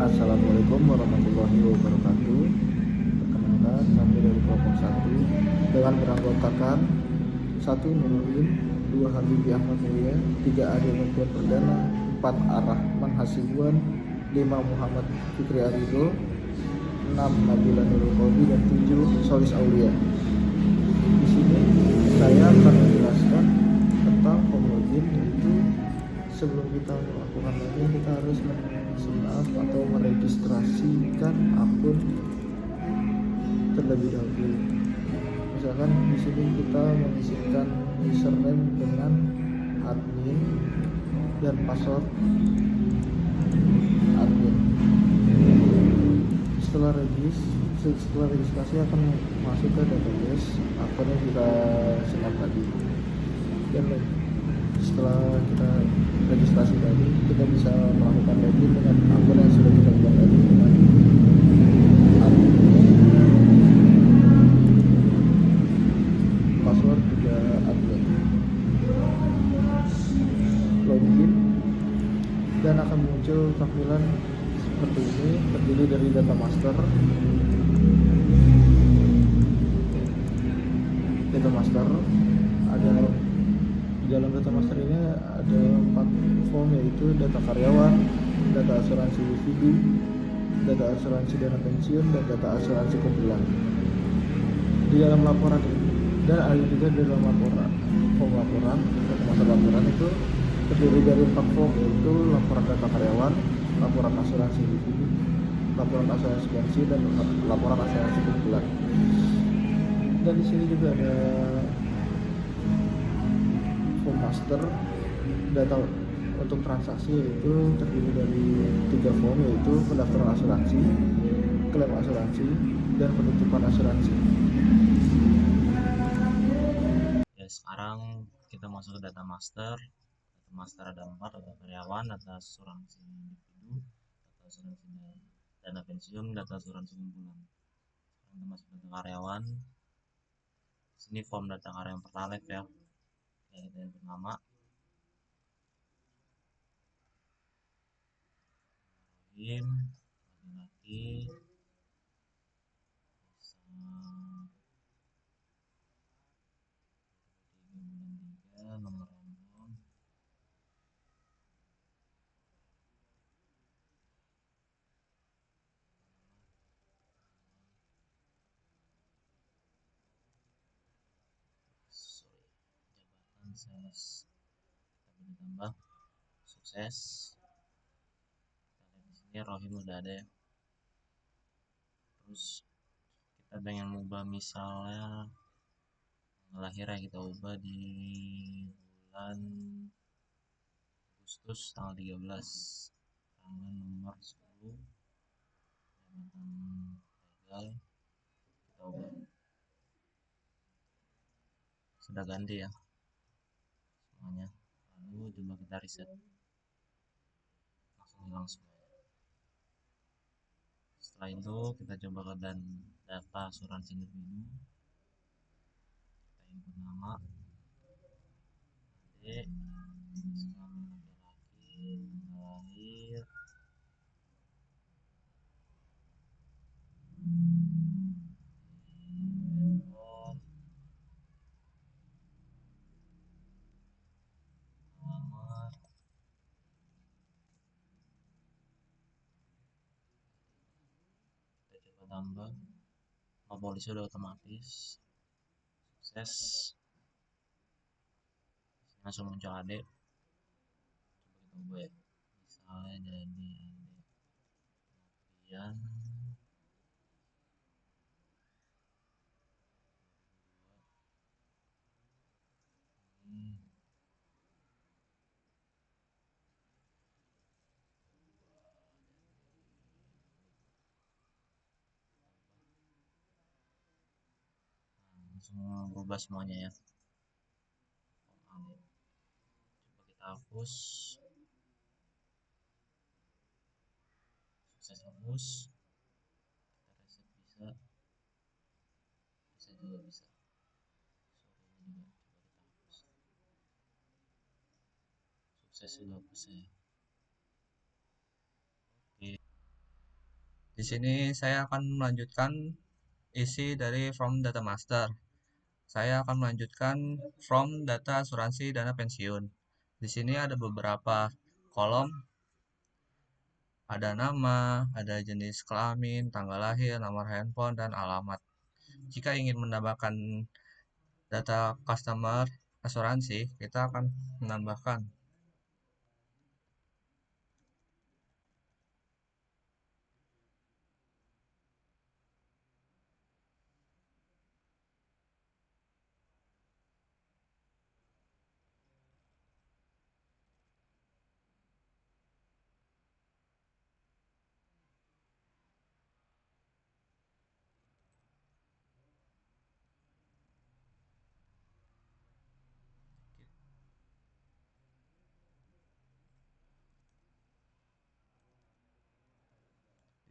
Assalamualaikum warahmatullahi wabarakatuh. Perkenalkan, kami dari kelompok 1 dengan beranggotakan 1. Nuruddin, 2. Habibie Ahmad Mulia, 3. Ade Nurfian Perdana, 4. Ar-Rahman Hasibuan, 5. Muhammad Fikri Arido, 6. Nabila Nurul Qolbi, dan 7. Solis Aulia. Di sini saya akan menjelaskan tentang homologin, yaitu sebelum kita melakukan login kita harus men-sign atau meregistrasikan akun terlebih dahulu. Misalkan di sini kita mengisikan username dengan admin dan password admin. Setelah registrasi akan masuk ke database akun yang kita sign tadi, dan setelah kita registrasi tadi kita bisa melakukan login dengan akun yang sudah kita buat tadi dengan admin, password juga admin. Login dan akan muncul tampilan seperti ini, terdiri dari data master. Ada di dalam data master ini ada 4 form, yaitu data karyawan, data asuransi individu, data asuransi dana pensiun, dan data asuransi kumpulan. Di dalam laporan dan ada juga di dalam form laporan, data master laporan itu terdiri dari 4 form, yaitu laporan data karyawan, laporan asuransi individu, laporan asuransi pensiun, dan laporan asuransi kumpulan. Dan di sini juga ada form master data untuk transaksi, yaitu terdiri dari 3 form, yaitu pendaftaran asuransi, klaim asuransi, dan penutupan asuransi. Ya, sekarang kita masuk ke data master. Data master ada 4, data karyawan, data asuransi individu, data asuransi dana pensiun, data asuransi kumpulan. Sekarang kita masuk ke data karyawan. Sini form data karyawan pertalite ya. Kita yang pertama. Laki-laki nomor handphone, jabatan sales tapi ditambah sukses. Kita lihat di sini Rohim udah ada ya. Terus kita pengen ubah misalnya lahirnya kita ubah di bulan Agustus tanggal 13, tanggal nomor 10, jabatan legal kita ubah, sudah ganti ya semuanya. Lalu coba kita reset, langsung hilang semuanya. Setelah itu kita coba ke data asuransi individu, kita input nama Ade, kelamin laki-laki, tanggal lahir, handphone, alamat. Kita coba tambah, polisi udah otomatis sukses, langsung muncul Ade. Coba kita ubah ya, misalnya jadi Ade Novian. Langsung berubah semuanya ya. Coba kita hapus, sukses hapus. Kita reset bisa, reset juga bisa. Sorry juga coba kita hapus. Sukses juga hapus ya. Oke. Di sini saya akan melanjutkan isi dari from data master. Saya akan melanjutkan from data asuransi dana pensiun. Di sini ada beberapa kolom, ada nama, ada jenis kelamin, tanggal lahir, nomor handphone, dan alamat. Jika ingin menambahkan data customer asuransi, kita akan menambahkan.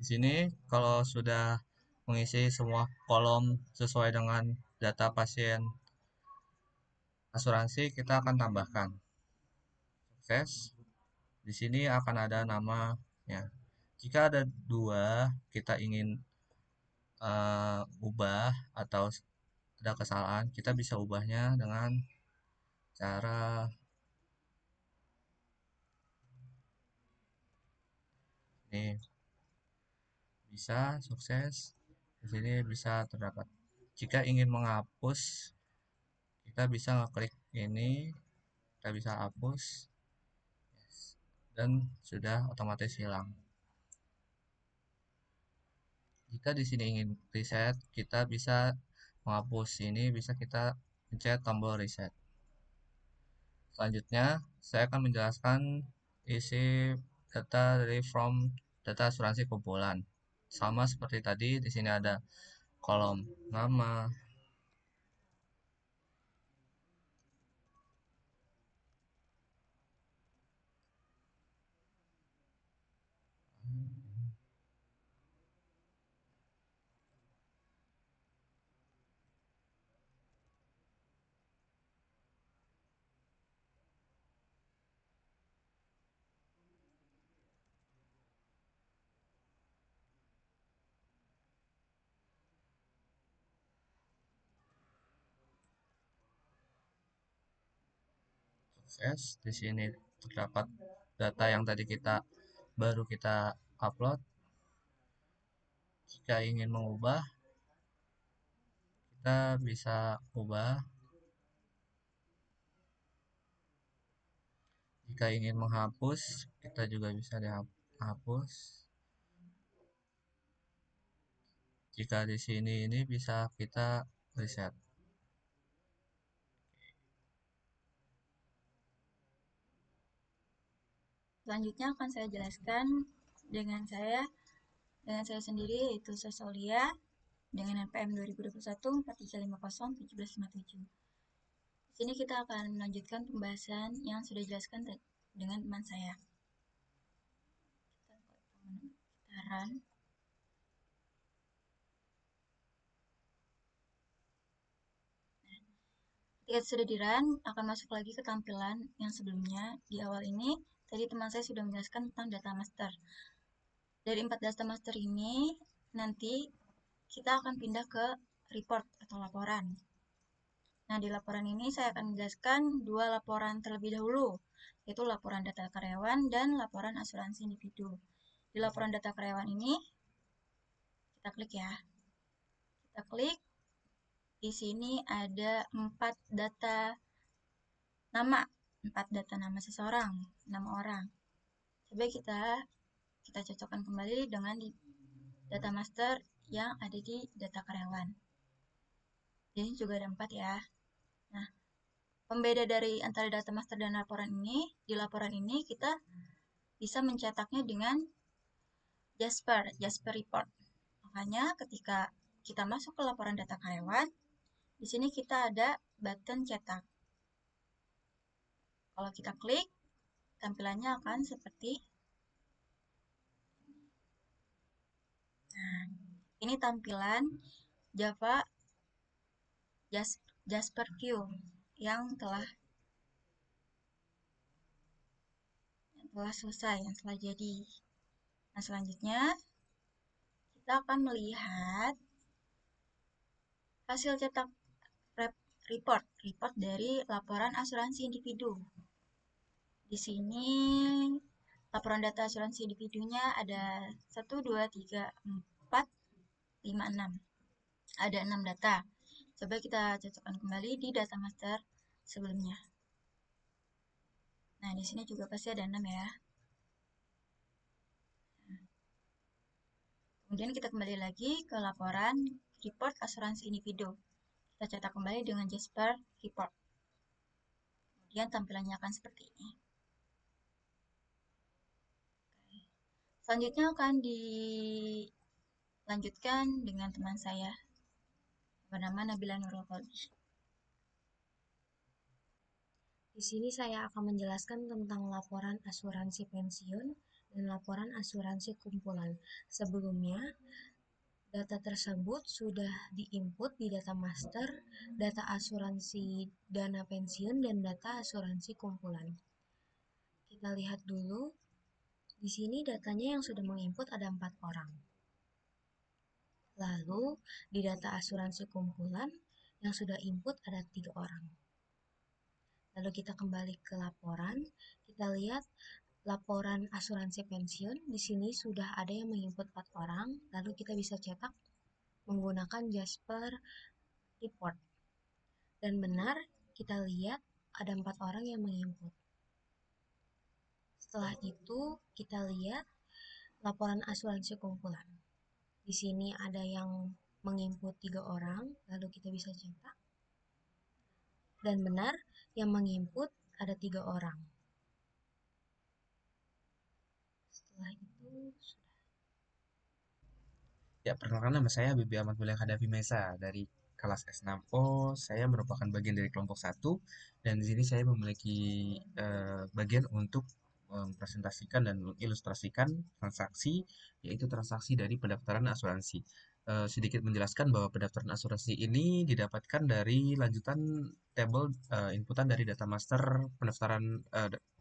Di sini kalau sudah mengisi semua kolom sesuai dengan data pasien asuransi, kita akan tambahkan. Sukses. Di sini akan ada namanya. Jika ada dua, kita ingin ubah atau ada kesalahan, kita bisa ubahnya dengan cara ini. Bisa sukses. Di sini bisa terdapat. Jika ingin menghapus, kita bisa ngeklik ini, kita bisa hapus, dan sudah otomatis hilang. Jika di sini ingin reset, kita bisa menghapus ini, bisa kita pencet tombol reset. Selanjutnya, saya akan menjelaskan isi data dari from data asuransi kumpulan. Sama seperti tadi, di sini ada kolom nama, sukses. Di sini terdapat data yang tadi baru kita upload. Jika ingin mengubah, kita bisa ubah. Jika ingin menghapus, kita juga bisa dihapus. Jika di sini ini bisa kita reset. Selanjutnya akan saya jelaskan dengan saya sendiri, yaitu Sosolia dengan NPM 2021 4350 1757. Di sini kita akan melanjutkan pembahasan yang sudah dijelaskan dengan teman saya. Kita run. Ketika sudah di run, akan masuk lagi ke tampilan yang sebelumnya. Di awal ini, tadi teman saya sudah menjelaskan tentang data master. Dari 4 data master ini, nanti kita akan pindah ke report atau laporan. Nah, di laporan ini saya akan menjelaskan 2 laporan terlebih dahulu, yaitu laporan data karyawan dan laporan asuransi individu. Di laporan data karyawan ini, kita klik ya. Kita klik, di sini ada 4 data nama, 4 data nama seseorang, nama orang. Coba kita cocokkan kembali dengan di data master yang ada di data karyawan. Di sini juga ada 4 ya. Nah, pembeda dari antara data master dan laporan ini, di laporan ini kita bisa mencetaknya dengan Jasper Report. Makanya ketika kita masuk ke laporan data karyawan, di sini kita ada button cetak. Kalau kita klik, tampilannya akan seperti nah, ini tampilan Java Jasper Queue yang telah selesai, yang telah jadi. Nah, selanjutnya kita akan melihat hasil cetak report dari laporan asuransi individu. Di sini laporan data asuransi individunya ada 1, 2, 3, 4, 5, 6. Ada 6 data. Coba kita cocokkan kembali di data master sebelumnya. Nah, di sini juga pasti ada 6 ya. Kemudian kita kembali lagi ke laporan report asuransi individu. Kita cetak kembali dengan Jasper Report. Kemudian tampilannya akan seperti ini. Selanjutnya akan dilanjutkan dengan teman saya bernama Nabila Nurul Qalbi. Di sini saya akan menjelaskan tentang laporan asuransi pensiun dan laporan asuransi kumpulan. Sebelumnya, data tersebut sudah diinput di data master, data asuransi dana pensiun, dan data asuransi kumpulan. Kita lihat dulu, di sini datanya yang sudah menginput ada 4 orang. Lalu, di data asuransi kumpulan, yang sudah input ada 3 orang. Lalu kita kembali ke laporan, kita lihat laporan asuransi pensiun, di sini sudah ada yang menginput 4 orang, lalu kita bisa cetak menggunakan Jasper Report. Dan benar, kita lihat ada 4 orang yang menginput. Setelah itu, kita lihat laporan asuransi kumpulan. Di sini ada yang menginput 3 orang, lalu kita bisa cetak. Dan benar, yang menginput ada 3 orang. Setelah itu, Ya, perkenalkan nama saya Bibi Ahmad Mulia Hadafi Mesa dari kelas S6O. Saya merupakan bagian dari kelompok 1 dan di sini saya memiliki bagian untuk mempresentasikan dan mengilustrasikan transaksi, yaitu transaksi dari pendaftaran asuransi. Sedikit menjelaskan bahwa pendaftaran asuransi ini didapatkan dari lanjutan tabel inputan dari data master pendaftaran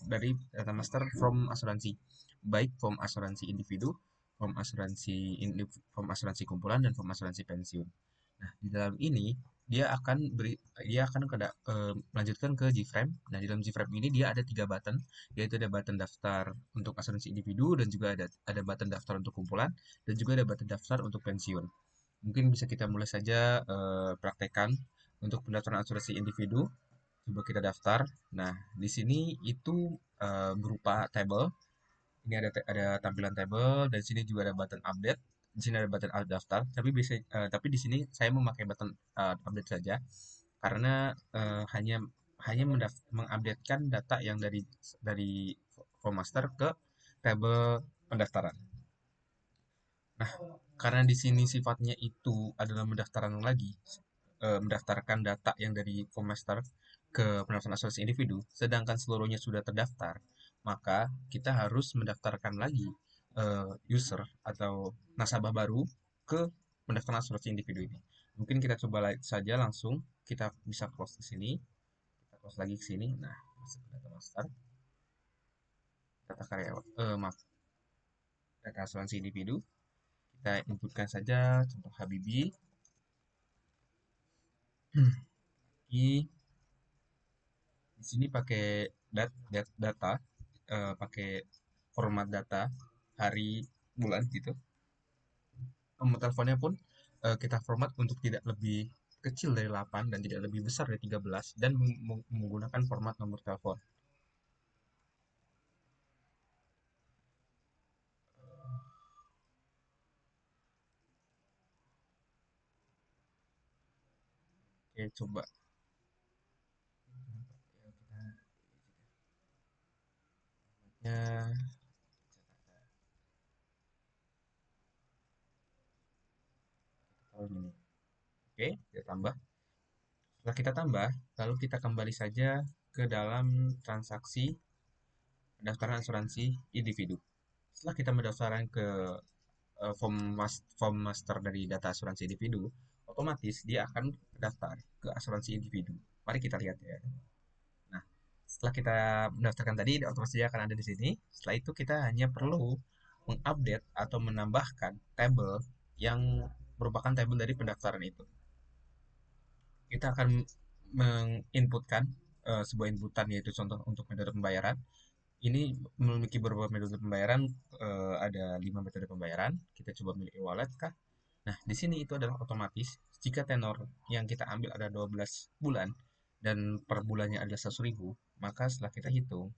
dari data master form asuransi, baik form asuransi individu, form asuransi kumpulan, dan form asuransi pensiun. Nah, di dalam ini dia akan melanjutkan ke Gframe. Nah, di dalam Gframe ini dia ada 3 button, yaitu ada button daftar untuk asuransi individu, dan juga ada button daftar untuk kumpulan, dan juga ada button daftar untuk pensiun. Mungkin bisa kita mulai saja praktekkan untuk pendaftaran asuransi individu. Coba kita daftar. Nah, di sini itu berupa table. Ini ada tampilan table, dan sini juga ada button update. Di sini ada button daftar, tapi di sini saya memakai button update saja karena hanya mengupdatekan data yang dari form master ke table pendaftaran. Nah, karena di sini sifatnya itu adalah mendaftarkan data yang dari form master ke pendaftaran asuransi individu, sedangkan seluruhnya sudah terdaftar, maka kita harus mendaftarkan lagi user atau nasabah baru ke pendaftaran asuransi individu ini. Mungkin kita coba saja langsung, kita bisa close di sini, kita close lagi ke sini. Nah, masuk ke data master, data karyawan, data asuransi individu. Kita inputkan saja contoh Habibi. Di sini pakai data, pakai format data hari bulan gitu. Nomor teleponnya pun kita format untuk tidak lebih kecil dari 8 dan tidak lebih besar dari 13, dan menggunakan format nomor telepon. Oke, coba ya. Gini. Oke, kita tambah. Setelah kita tambah, lalu kita kembali saja ke dalam transaksi pendaftaran asuransi individu. Setelah kita mendaftarkan ke form master dari data asuransi individu, otomatis dia akan terdaftar ke asuransi individu. Mari kita lihat ya. Nah, setelah kita mendaftarkan tadi, otomatis dia akan ada di sini. Setelah itu kita hanya perlu mengupdate atau menambahkan tabel yang merupakan tabel dari pendaftaran itu. Kita akan menginputkan sebuah inputan, yaitu contoh untuk metode pembayaran. Ini memiliki beberapa metode pembayaran, ada 5 metode pembayaran. Kita coba milih e-wallet kah? Nah, di sini itu adalah otomatis jika tenor yang kita ambil ada 12 bulan dan per bulannya adalah 100.000, maka setelah kita hitung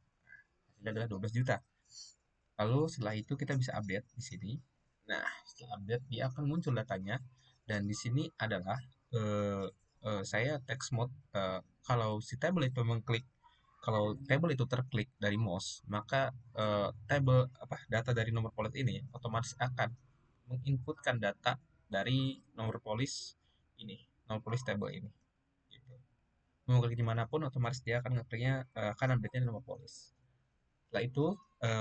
hasilnya adalah 12 juta. Lalu setelah itu kita bisa update di sini. Nah, setelah update dia akan muncul datanya, dan di sini adalah eh, saya text mode. Kalau si table itu mengklik, kalau table itu terklik dari mouse, maka table apa data dari nomor polis ini otomatis akan menginputkan data dari nomor polis ini, nomor polis table ini. Gitu. Mau klik dimanapun, otomatis dia akan ngekliknya, akan update-nya di nomor polis. Setelah itu,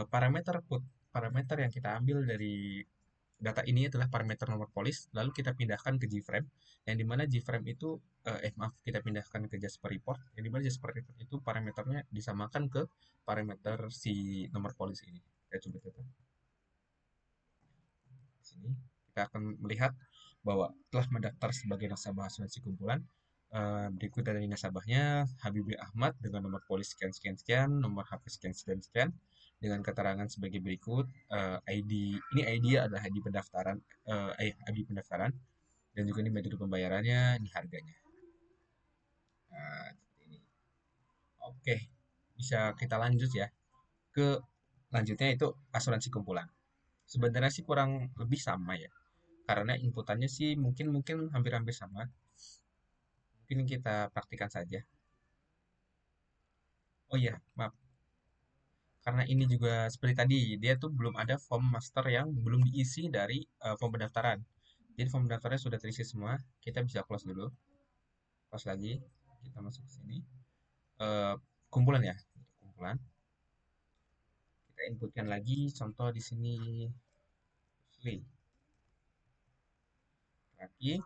parameter yang kita ambil dari data ini adalah parameter nomor polis, lalu kita pindahkan ke JFrame, yang dimana JFrame itu, maaf, kita pindahkan ke Jasper Report, yang dimana Jasper Report itu parameternya disamakan ke parameter si nomor polis ini. Kita coba coba. Di sini kita akan melihat bahwa telah mendaftar sebagai nasabah asuransi kumpulan. Berikut dari nasabahnya Habibie Ahmad dengan nomor polis sekian sekian sekian, nomor HP sekian sekian sekian, dengan keterangan sebagai berikut. ID ini ID adalah ID pendaftaran, ID pendaftaran, dan juga ini metode pembayarannya, ini harganya. Nah, seperti ini. Oke, bisa kita lanjut ya ke lanjutnya, itu asuransi kumpulan. Sebenarnya sih kurang lebih sama ya, karena inputannya sih mungkin mungkin hampir-hampir sama. Mungkin kita praktikan saja. Oh iya, maaf. Karena ini juga seperti tadi, dia tuh belum ada form master yang belum diisi dari form pendaftaran. Jadi form pendaftarannya sudah terisi semua. Kita bisa close dulu. Close lagi. Kita masuk ke sini. Eh, kumpulan ya. Kumpulan. Kita inputkan lagi. Contoh di sini. Slay. Lagi.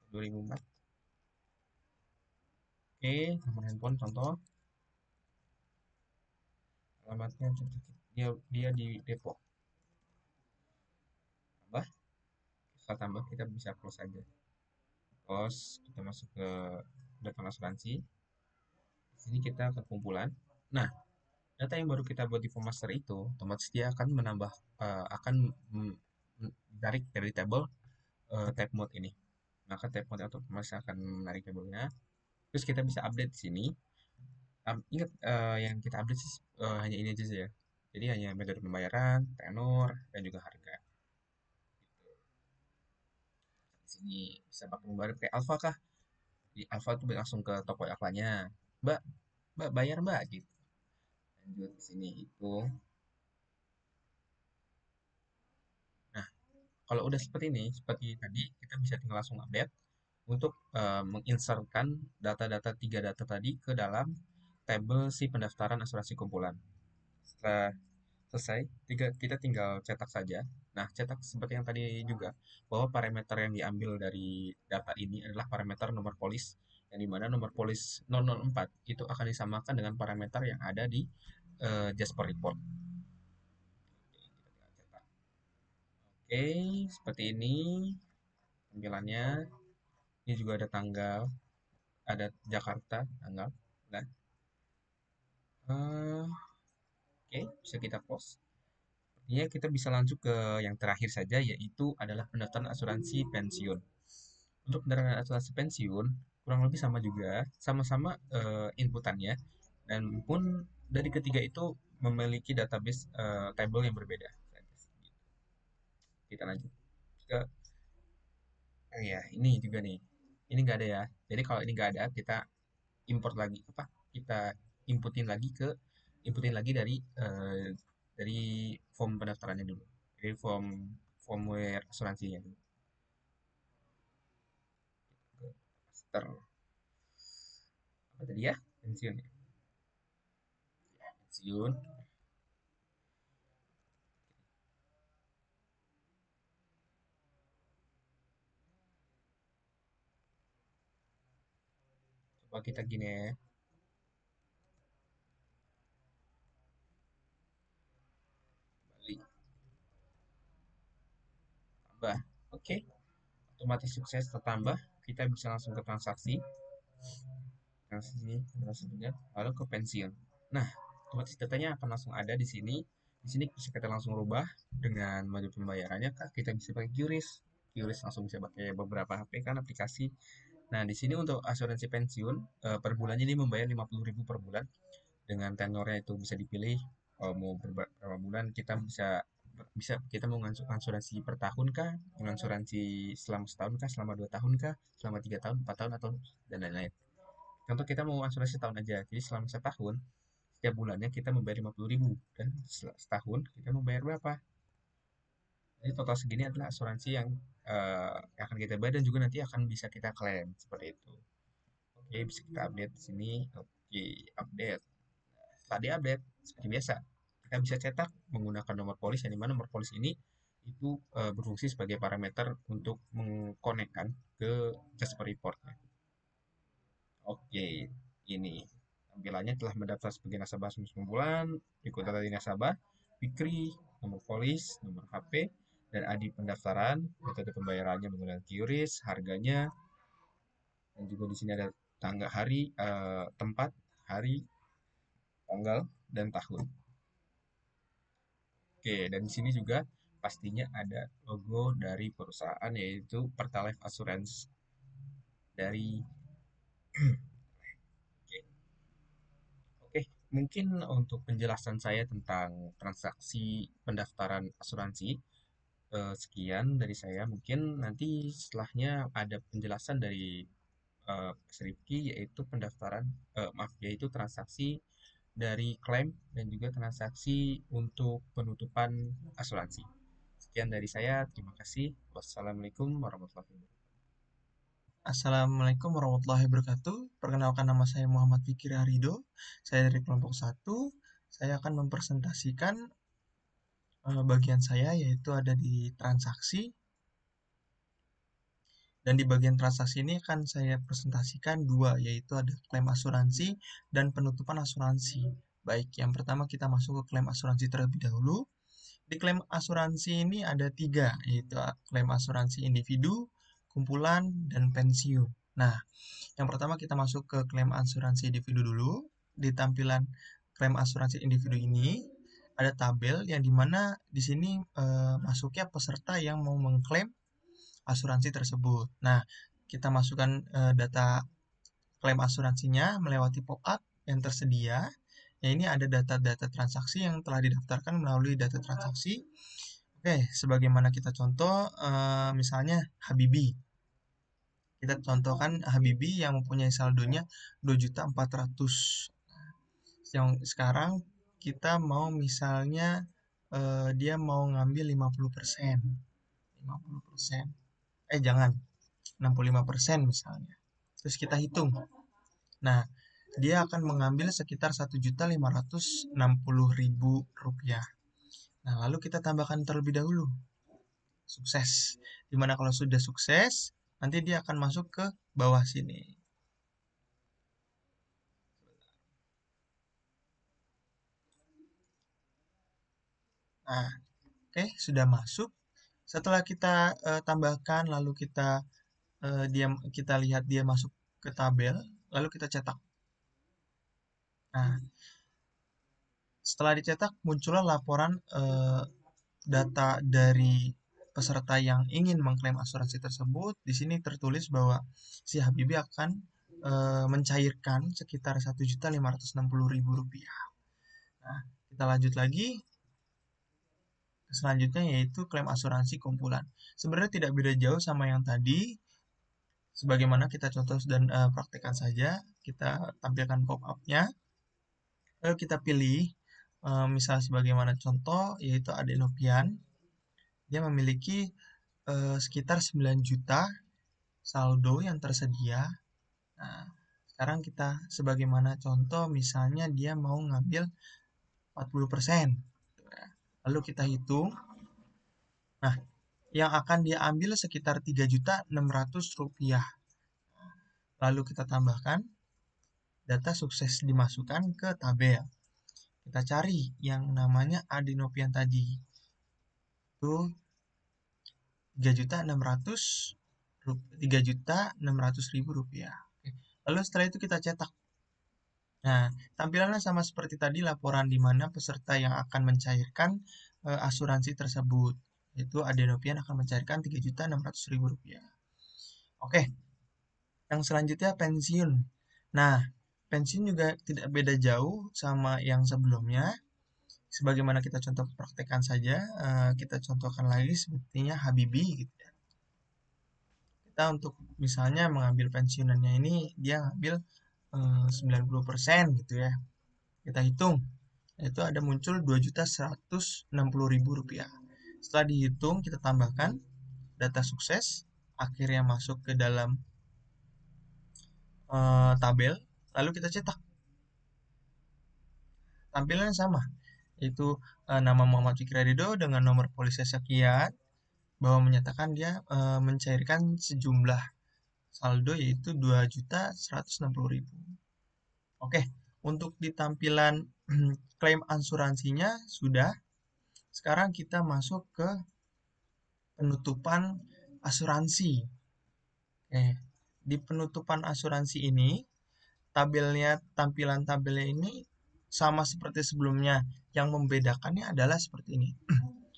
2004. Oke, nomor handphone contoh. Alamatnya dia di Depok. Tambah. Setelah tambah kita bisa close aja. Close, kita masuk ke daftar asuransi. Di sini kita ke kumpulan. Nah, data yang baru kita buat di form master itu otomatis dia akan menambah, akan menarik dari table, tab mode ini. Maka tab mode otomatis akan menarik tabelnya. Terus kita bisa update di sini. Ingat, yang kita update sih hanya ini aja sih ya. Jadi hanya metode pembayaran, tenor, dan juga harga. Di sini bisa pakai pembayaran kayak Alfa kah? Di Alfa tuh langsung ke toko aklanya. Mbak, Mbak bayar Mbak gitu. Lanjut di sini itu. Nah, kalau udah seperti ini, seperti tadi, kita bisa tinggal langsung update untuk menginsertkan data-data, tiga data tadi ke dalam tabel si pendaftaran asuransi kumpulan. Setelah selesai, kita tinggal cetak saja. Nah, cetak seperti yang tadi juga, bahwa parameter yang diambil dari data ini adalah parameter nomor polis, yang dimana nomor polis 004 itu akan disamakan dengan parameter yang ada di Jasper Report. Oke, kita tinggal cetak. Oke, seperti ini tampilannya. Ini juga ada tanggal, ada Jakarta tanggal. Nah, oke, bisa kita close. Sepertinya kita bisa lanjut ke yang terakhir saja, yaitu adalah pendaftaran asuransi pensiun. Untuk pendaftaran asuransi pensiun kurang lebih sama juga, sama-sama inputannya, dan pun dari ketiga itu memiliki database table yang berbeda. Kita lanjut ke ya, ini juga nih. Ini nggak ada ya. Jadi kalau ini nggak ada, kita import lagi apa? Kita inputin lagi ke inputin lagi dari form pendaftarannya dulu. Dari firmware asuransinya dulu. Ke master. Apa tadi ya? Pensiun ya. Pensiun. Coba kita gini ya. Bah, oke, otomatis sukses tertambah. Kita bisa langsung ke transaksinya, lalu ke pensiun. Nah, otomatis datanya akan langsung ada di sini. Di sini bisa kita langsung rubah dengan modul pembayarannya. Kak, kita bisa pakai QRIS. QRIS langsung bisa pakai beberapa HP kan aplikasi. Nah, di sini untuk asuransi pensiun per bulannya ini membayar 50.000 per bulan. Dengan tenornya itu bisa dipilih mau berapa bulan. Kita bisa bisa kita mau asuransi per tahun kah, asuransi selama setahun kah, selama 2 tahun kah, selama 3 tahun, 4 tahun atau dan lain-lain. Contoh kita mau asuransi setahun aja, jadi selama setahun setiap bulannya kita membayar 50.000 dan setahun kita membayar berapa? Jadi total segini adalah asuransi yang akan kita bayar dan juga nanti akan bisa kita klaim seperti itu. Oke, bisa kita update di sini. Oke, update. Setelah diupdate, seperti biasa, kita bisa cetak menggunakan nomor polis, yang dimana nomor polis ini itu berfungsi sebagai parameter untuk mengkonekkan ke Jasper Report-nya. Oke, ini tampilannya telah mendaftar sebagai nasabah asuransi kumpulan, berikut data di nasabah, Fikri, nomor polis, nomor HP, dan ID pendaftaran, metode pembayarannya menggunakan QRIS, harganya, dan juga di sini ada tempat, hari, tanggal, dan tahun. Oke, dan di sini juga pastinya ada logo dari perusahaan yaitu Pertalite Assurance dari Oke, Oke, mungkin untuk penjelasan saya tentang transaksi pendaftaran asuransi sekian dari saya. Mungkin nanti setelahnya ada penjelasan dari Mas Rifki yaitu yaitu transaksi dari klaim dan juga transaksi untuk penutupan asuransi. Sekian dari saya, terima kasih. Wassalamualaikum warahmatullahi wabarakatuh. Assalamualaikum warahmatullahi wabarakatuh. Perkenalkan, nama saya Muhammad Fikri Harido. Saya dari kelompok 1. Saya akan mempresentasikan bagian saya, yaitu ada di transaksi. Dan di bagian transaksi ini akan saya presentasikan dua, yaitu ada klaim asuransi dan penutupan asuransi. Baik, yang pertama kita masuk ke klaim asuransi terlebih dahulu. Di klaim asuransi ini ada 3, yaitu klaim asuransi individu, kumpulan, dan pensiun. Nah, yang pertama kita masuk ke klaim asuransi individu dulu. Di tampilan klaim asuransi individu ini ada tabel yang dimana di sini masuknya peserta yang mau mengklaim asuransi tersebut. Nah, kita masukkan data klaim asuransinya melewati pop-up yang tersedia. Ya, ini ada data-data transaksi yang telah didaftarkan melalui data transaksi. Oke, sebagaimana kita contoh, misalnya Habibie. Kita contohkan Habibie yang mempunyai saldonya 2.400.000. Yang sekarang kita mau misalnya dia mau ngambil 50%. 50%. Jangan. 65% misalnya. Terus kita hitung. Nah, dia akan mengambil sekitar 1.560.000 rupiah. Nah, lalu kita tambahkan terlebih dahulu. Sukses. Dimana kalau sudah sukses, nanti dia akan masuk ke bawah sini. Nah, oke, sudah masuk. Setelah kita tambahkan, lalu kita lihat dia masuk ke tabel, lalu kita cetak. Nah, setelah dicetak muncullah laporan data dari peserta yang ingin mengklaim asuransi tersebut. Di sini tertulis bahwa si Habibie akan mencairkan sekitar 1.560.000 rupiah. Nah, kita lanjut lagi. Selanjutnya yaitu klaim asuransi kumpulan. Sebenarnya tidak beda jauh sama yang tadi. Sebagaimana kita contoh dan praktekkan saja. Kita tampilkan pop-up-nya. Lalu kita pilih misal sebagaimana contoh yaitu Adenovian. Dia memiliki sekitar 9 juta saldo yang tersedia. Nah, sekarang kita sebagaimana contoh misalnya dia mau ngambil 40%. Lalu kita hitung. Nah, yang akan dia ambil sekitar 3.600.000 rupiah. Lalu kita tambahkan. Data sukses dimasukkan ke tabel. Kita cari yang namanya Adenovian tadi. Itu 3.600.000 rupiah. Oke. Lalu setelah itu kita cetak. Nah, tampilannya sama seperti tadi, laporan di mana peserta yang akan mencairkan asuransi tersebut, yaitu Adenovian akan mencairkan 3.600.000 rupiah. Oke, yang selanjutnya pensiun. Nah, pensiun juga tidak beda jauh sama yang sebelumnya. Sebagaimana kita contoh praktekkan saja, kita contohkan lagi sepertinya Habibie gitu ya. Kita untuk misalnya mengambil pensiunannya ini, dia ngambil 90% gitu ya. Kita hitung, itu ada muncul 2.160.000 rupiah. Setelah dihitung, kita tambahkan data sukses, akhirnya masuk ke dalam tabel, lalu kita cetak. Tampilannya sama, yaitu nama Muhammad Fikri Ridho dengan nomor polisi sekian, bahwa menyatakan dia mencairkan sejumlah saldo yaitu 2.160.000. Oke, untuk di tampilan klaim asuransinya sudah. Sekarang kita masuk ke penutupan asuransi. Oke, di penutupan asuransi ini tampilan tabelnya ini sama seperti sebelumnya. Yang membedakannya adalah seperti ini.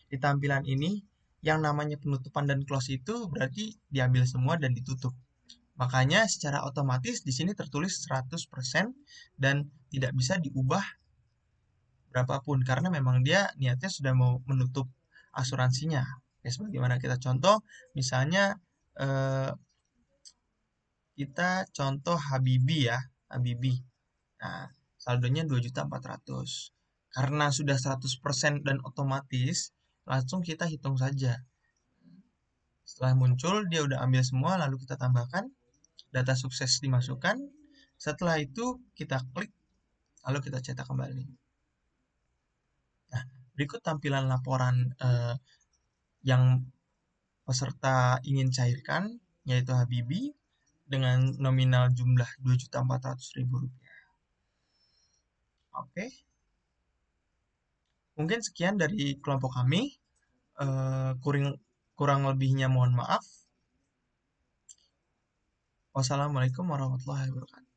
Di tampilan ini yang namanya penutupan dan close itu berarti diambil semua dan ditutup. Makanya secara otomatis di sini tertulis 100% dan tidak bisa diubah berapapun karena memang dia niatnya sudah mau menutup asuransinya. Ya, sebagaimana kita contoh, misalnya kita contoh Habibie ya, Habibie. Nah, saldonya 2.400.000. Karena sudah 100% dan otomatis, langsung kita hitung saja. Setelah muncul, dia udah ambil semua, lalu kita tambahkan, data sukses dimasukkan. Setelah itu, kita klik, lalu kita cetak kembali. Nah, berikut tampilan laporan yang peserta ingin cairkan, yaitu Habibie, dengan nominal jumlah 2.400.000 rupiah. Oke. Mungkin sekian dari kelompok kami. Kurang lebihnya mohon maaf. Wassalamualaikum warahmatullahi wabarakatuh.